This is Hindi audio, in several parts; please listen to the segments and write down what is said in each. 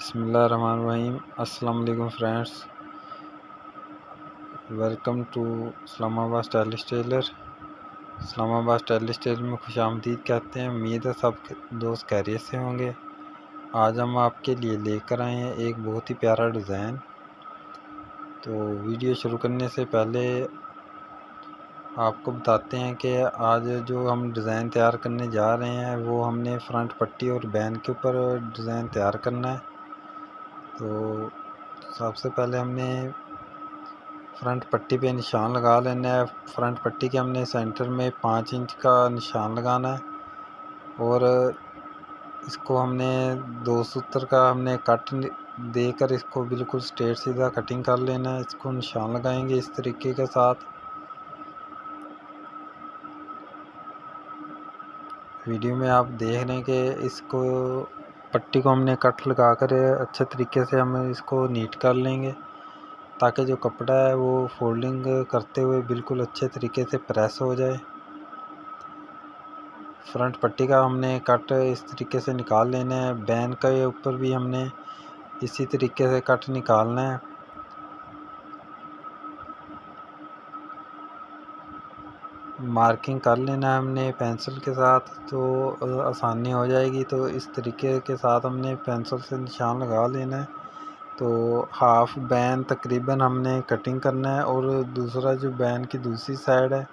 बिस्मिल्लाहिर्रहमानिर्रहीम। अस्सलाम वालेकुम friends, welcome to Islamabad stylish tailor. Islamabad stylish tailor में खुश आमदीद कहते हैं। उम्मीद है सब दोस्त खैरियत से होंगे। आज हम आपके लिए लेकर आए हैं एक बहुत ही प्यारा डिज़ाइन। तो वीडियो शुरू करने से पहले आपको बताते हैं कि आज जो हम डिज़ाइन तैयार करने जा रहे हैं वो हमने फ्रंट पट्टी और बैन के ऊपर डिज़ाइन तैयार करना है। तो सबसे पहले हमने फ्रंट पट्टी पे निशान लगा लेना है। फ्रंट पट्टी के हमने सेंटर में 5 इंच का निशान लगाना है और इसको हमने 2 सूत्र का हमने कट देकर इसको बिल्कुल स्ट्रेट सीधा कटिंग कर लेना है। इसको निशान लगाएंगे इस तरीके के साथ। वीडियो में आप देख रहे हैं कि इसको पट्टी को हमने कट लगा कर अच्छे तरीके से हम इसको नीट कर लेंगे ताकि जो कपड़ा है वो फोल्डिंग करते हुए बिल्कुल अच्छे तरीके से प्रेस हो जाए। फ्रंट पट्टी का हमने कट इस तरीके से निकाल लेना है। बैन के ऊपर भी हमने इसी तरीके से कट निकालना है। मार्किंग कर लेना है हमने पेंसिल के साथ, तो आसानी हो जाएगी। तो इस तरीके के साथ हमने पेंसिल से निशान लगा लेना है। तो हाफ बैन तकरीबन हमने कटिंग करना है और दूसरा जो बैन की दूसरी साइड है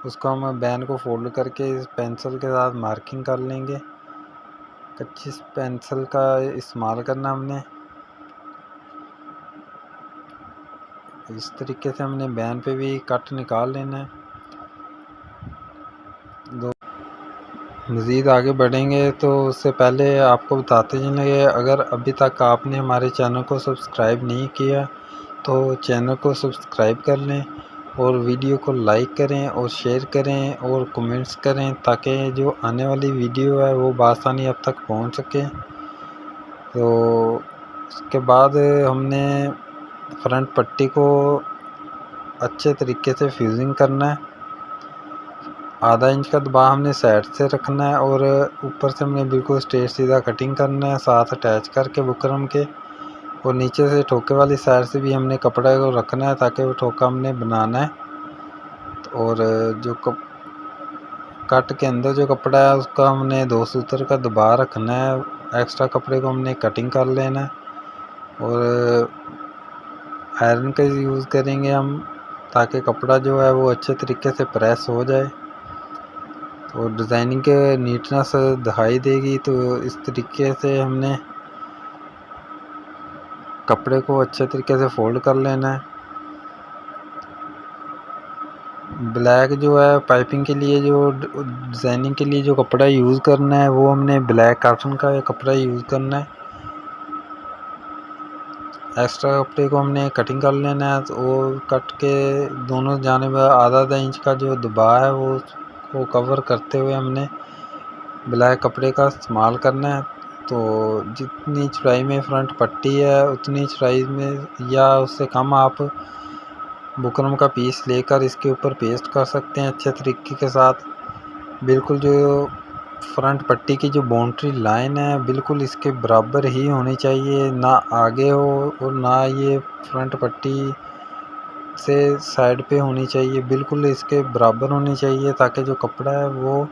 उसको हम बैन को फोल्ड करके इस पेंसिल के साथ मार्किंग कर लेंगे। कच्ची पेंसिल का इस्तेमाल करना हमने। इस तरीके से हमने बैन पे भी कट निकाल लेना है। मज़ीद आगे बढ़ेंगे तो उससे पहले आपको बताते चलेंगे, अगर अभी तक आपने हमारे चैनल को सब्सक्राइब नहीं किया तो चैनल को सब्सक्राइब कर लें और वीडियो को लाइक करें और शेयर करें और कमेंट्स करें ताकि जो आने वाली वीडियो है वो बआसानी आप तक पहुंच सके। तो उसके बाद हमने फ्रंट पट्टी को अच्छे तरीके से फ्यूजिंग करना है। आधा इंच का दबाव हमने साइड से रखना है और ऊपर से हमने बिल्कुल स्ट्रेट सीधा कटिंग करना है साथ अटैच करके बुकरम के। और नीचे से ठोके वाली साइड से भी हमने कपड़ा को रखना है ताकि वो ठोका हमने बनाना है। और जो कट के अंदर जो कपड़ा है उसका हमने 2 सूत्र का दबाव रखना है। एक्स्ट्रा कपड़े को हमने कटिंग कर लेना है और आयरन का यूज़ करेंगे हम ताकि कपड़ा जो है वो अच्छे तरीके से प्रेस हो जाए और डिज़ाइनिंग के नीटनेस दिखाई देगी। तो इस तरीके से हमने कपड़े को अच्छे तरीके से फोल्ड कर लेना है। ब्लैक जो है पाइपिंग के लिए, जो डिज़ाइनिंग के लिए जो कपड़ा यूज़ करना है वो हमने ब्लैक कॉटन का कपड़ा यूज़ करना है। एक्स्ट्रा कपड़े को हमने कटिंग कर लेना है और कट के दोनों जानिब आधा आधा इंच का जो दबाव है वो कवर करते हुए हमने ब्लैक कपड़े का इस्तेमाल करना है। तो जितनी चौड़ाई में फ्रंट पट्टी है उतनी चौड़ाई में या उससे कम आप बुकरम का पीस लेकर इसके ऊपर पेस्ट कर सकते हैं अच्छे तरीके के साथ। बिल्कुल जो फ्रंट पट्टी की जो बाउंड्री लाइन है बिल्कुल इसके बराबर ही होनी चाहिए, ना आगे हो और ना ये फ्रंट पट्टी से साइड पे होनी चाहिए। बिल्कुल इसके बराबर होनी चाहिए ताकि जो कपड़ा है वो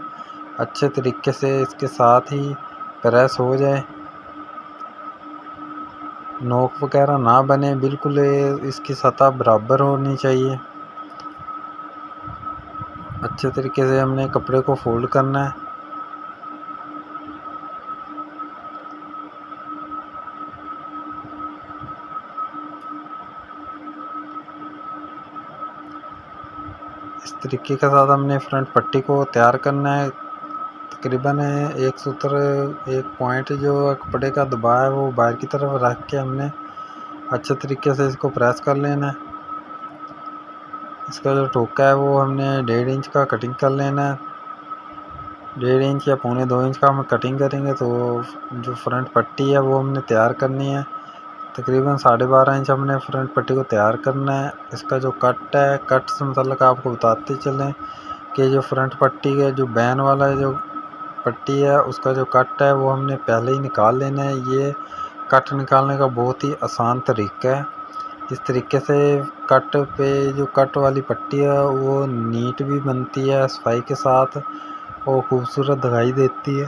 अच्छे तरीके से इसके साथ ही प्रेस हो जाए, नोक वगैरह ना बने। बिल्कुल इसकी सतह बराबर होनी चाहिए। अच्छे तरीके से हमने कपड़े को फोल्ड करना है। इस तरीके के साथ हमने फ्रंट पट्टी को तैयार करना है। तकरीबन एक सूत्र, एक पॉइंट जो कपड़े का दबाव है वो बाहर की तरफ रख के हमने अच्छे तरीके से इसको प्रेस कर लेना है। इसका जो ठोका है वो हमने 1.5 इंच का कटिंग कर लेना है। 1.5 इंच या 1.25 इंच का हम कटिंग करेंगे तो जो फ्रंट पट्टी है वो हमने तैयार करनी है। तकरीबन 12.5 इंच हमने फ्रंट पट्टी को तैयार करना है। इसका जो कट है, कट से मतलब आपको बताते चलें कि जो फ्रंट पट्टी के जो बैन वाला जो पट्टी है उसका जो कट है वो हमने पहले ही निकाल लेना है। ये कट निकालने का बहुत ही आसान तरीका है। इस तरीके से कट पे जो कट वाली पट्टी है वो नीट भी बनती है सफाई के साथ और खूबसूरत दिखाई देती है।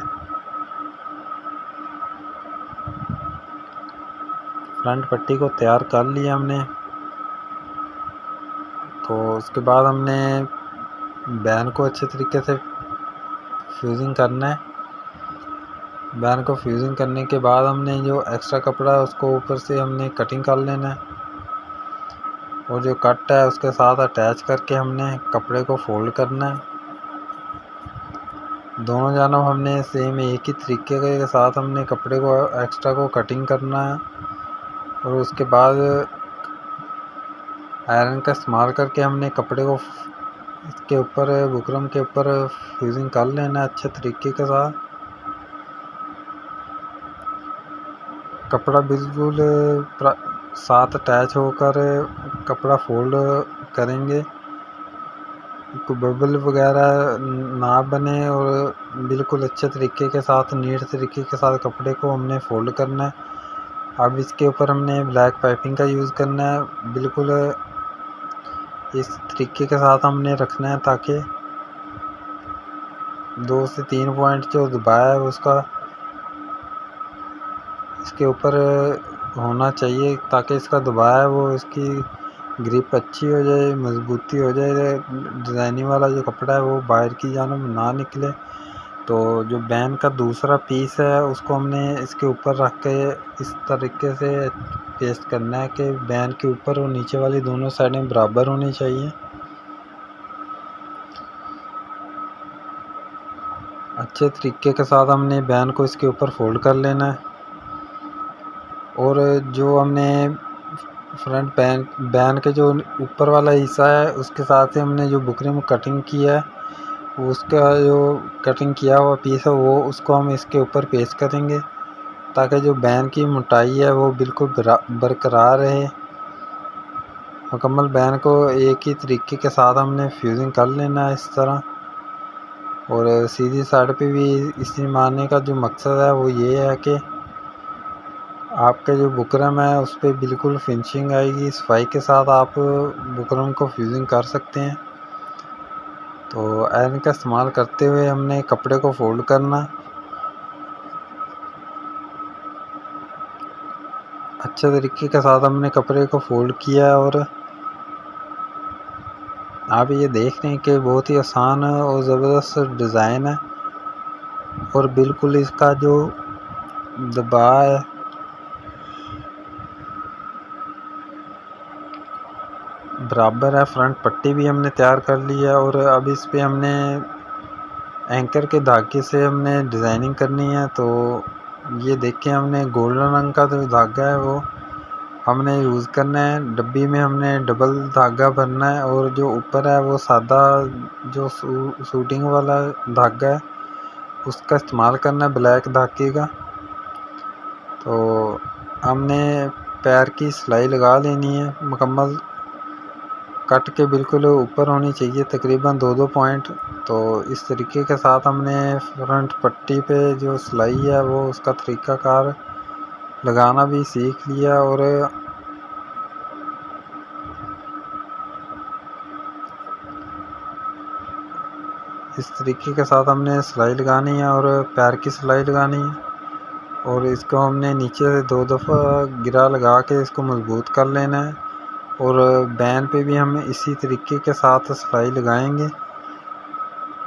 फ्रंट पट्टी को तैयार कर लिया हमने, तो उसके बाद हमने बैन को अच्छे तरीके से फ्यूजिंग करना है। बैन को फ्यूजिंग करने के बाद हमने जो एक्स्ट्रा कपड़ा है उसको ऊपर से हमने कटिंग कर लेना है और जो कट है उसके साथ अटैच करके हमने कपड़े को फोल्ड करना है। दोनों जानब हमने सेम एक ही तरीके के साथ हमने कपड़े को एक्स्ट्रा को कटिंग करना है और उसके बाद आयरन का इस्तेमाल करके हमने कपड़े को इसके ऊपर बुकरम के ऊपर फ्यूजिंग कर लेना है अच्छे तरीके के साथ। कपड़ा बिल्कुल साथ अटैच होकर कपड़ा फोल्ड करेंगे, कोई बबल वगैरह ना बने और बिल्कुल अच्छे तरीके के साथ नीट तरीके के साथ कपड़े को हमने फोल्ड करना है। अब इसके ऊपर हमने ब्लैक पाइपिंग का यूज़ करना है, बिल्कुल इस तरीके के साथ हमने रखना है ताकि 2 से 3 पॉइंट जो दबाया है उसका इसके ऊपर होना चाहिए ताकि इसका दबाया है वो इसकी ग्रिप अच्छी हो जाए, मजबूती हो जाए, डिज़ाइनिंग वाला जो कपड़ा है वो बाहर की जानब ना निकले। तो जो बैन का दूसरा पीस है उसको हमने इसके ऊपर रख के इस तरीके से पेस्ट करना है कि बैन के ऊपर और नीचे वाली दोनों साइडें बराबर होनी चाहिए। अच्छे तरीके के साथ हमने बैन को इसके ऊपर फोल्ड कर लेना है और जो हमने फ्रंट बैन के जो ऊपर वाला हिस्सा है उसके साथ ही हमने जो बुकरम कटिंग किया है उसका जो कटिंग किया हुआ पीस है वो उसको हम इसके ऊपर पेस्ट करेंगे ताकि जो बैन की मोटाई है वो बिल्कुल बरकरार रहे। मुकम्मल बैन को एक ही तरीके के साथ हमने फ्यूजिंग कर लेना है इस तरह, और सीधी साइड पे भी इसी मारने का जो मकसद है वो ये है कि आपका जो बुकरम है उस पर बिल्कुल फिनिशिंग आएगी, सफाई के साथ आप बुकरम को फ्यूजिंग कर सकते हैं। तो आयरन का इस्तेमाल करते हुए हमने कपड़े को फोल्ड करना, अच्छे तरीके के साथ हमने कपड़े को फोल्ड किया और आप ये देख रहे हैं कि बहुत ही आसान और ज़बरदस्त डिज़ाइन है और बिल्कुल इसका जो दबाव है बराबर है। फ्रंट पट्टी भी हमने तैयार कर ली है और अब इस पे हमने एंकर के धागे से हमने डिज़ाइनिंग करनी है। तो ये देखें हमने गोल्डन रंग का जो धागा है वो हमने यूज़ करना है। डब्बी में हमने डबल धागा भरना है और जो ऊपर है वो सादा जो शूटिंग वाला धागा है उसका इस्तेमाल करना है, ब्लैक धागे का। तो हमने पैर की सिलाई लगा लेनी है, मुकम्मल कट के बिल्कुल ऊपर होनी चाहिए तकरीबन 2-2 पॉइंट। तो इस तरीके के साथ हमने फ्रंट पट्टी पे जो सिलाई है वो उसका तरीक़ाकार लगाना भी सीख लिया और इस तरीके के साथ हमने सिलाई लगानी है और पैर की सिलाई लगानी है और इसको हमने नीचे से 2 दफ़ा गिरा लगा के इसको मजबूत कर लेना है और बैन पे भी हम इसी तरीके के साथ सिलाई लगाएंगे।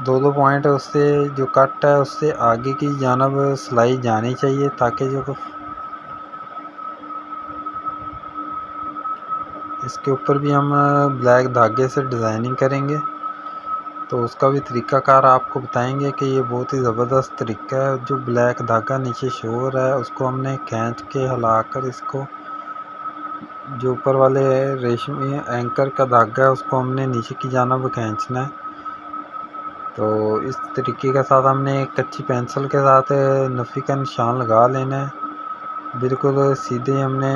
2-2 पॉइंट उससे जो कट है उससे आगे की जानब सिलाई जानी चाहिए ताकि जो इसके ऊपर भी हम ब्लैक धागे से डिज़ाइनिंग करेंगे। तो उसका भी तरीक़ाकार आपको बताएंगे कि ये बहुत ही ज़बरदस्त तरीका है। जो ब्लैक धागा नीचे शो हो रहा है उसको हमने खींच के हिलाकर इसको जो ऊपर वाले रेशमी एंकर का धागा है उसको हमने नीचे की जानब खींचना है। तो इस तरीके के साथ हमने एक कच्ची पेंसिल के साथ नफ़ी का निशान लगा लेना है, बिल्कुल सीधे हमने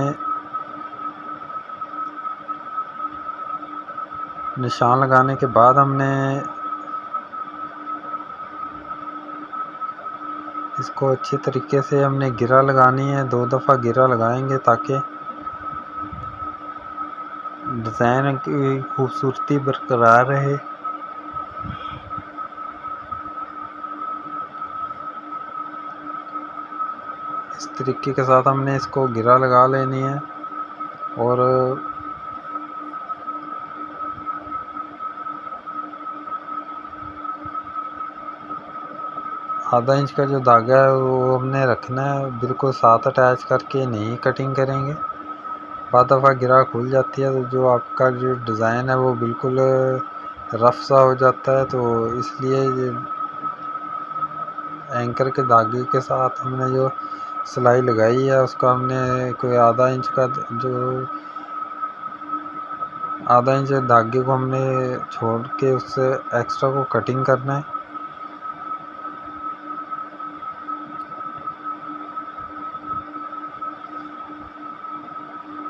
निशान लगाने के बाद हमने इसको अच्छे तरीके से हमने गिरा लगानी है, 2 दफ़ा गिरा लगाएंगे ताकि डिज़ाइन की खूबसूरती बरकरार रहे। इस तरीके के साथ हमने इसको गिरा लगा लेनी है और आधा इंच का जो धागा है वो हमने रखना है, बिल्कुल साथ अटैच करके नहीं कटिंग करेंगे। बाद दफ़ा गिरा खुल जाती है तो जो आपका जो डिज़ाइन है वो बिल्कुल रफ सा हो जाता है, तो इसलिए ये एंकर के धागे के साथ हमने जो सिलाई लगाई है उसका हमने कोई आधा इंच धागे को हमने छोड़ के उससे एक्स्ट्रा को कटिंग करना है।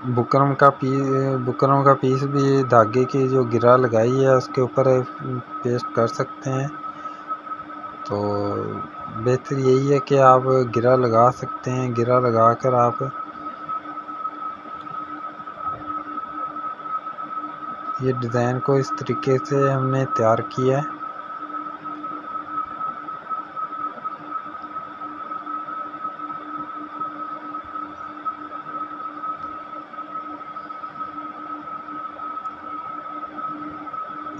बुकरम का पीस भी धागे की जो गिरा लगाई है उसके ऊपर पेस्ट कर सकते हैं। तो बेहतर यही है कि आप गिरा लगा सकते हैं, गिरा लगा कर आप ये डिज़ाइन को इस तरीके से हमने तैयार किया है।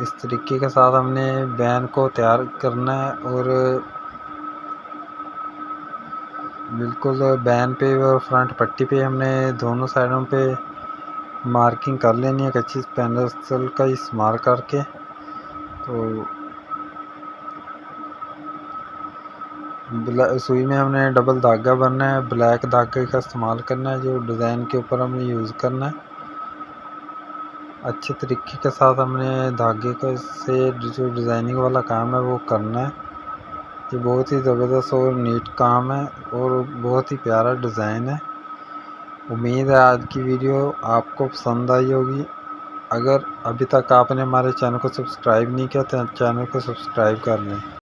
इस तरीके के साथ हमने बैन को तैयार करना है और बिल्कुल बैन पे और फ्रंट पट्टी पे हमने दोनों साइडों पे मार्किंग कर लेनी है कच्ची पेंसिल का इस्तेमाल करके। तो सुई में हमने डबल धागा भरना है, ब्लैक धागे का इस्तेमाल करना है जो डिज़ाइन के ऊपर हमने यूज़ करना है। अच्छे तरीके के साथ हमने धागे को से जो डिज़ाइनिंग वाला काम है वो करना है। ये बहुत ही ज़बरदस्त और नीट काम है और बहुत ही प्यारा डिज़ाइन है। उम्मीद है आज की वीडियो आपको पसंद आई होगी। अगर अभी तक आपने हमारे चैनल को सब्सक्राइब नहीं किया तो चैनल को सब्सक्राइब कर लें।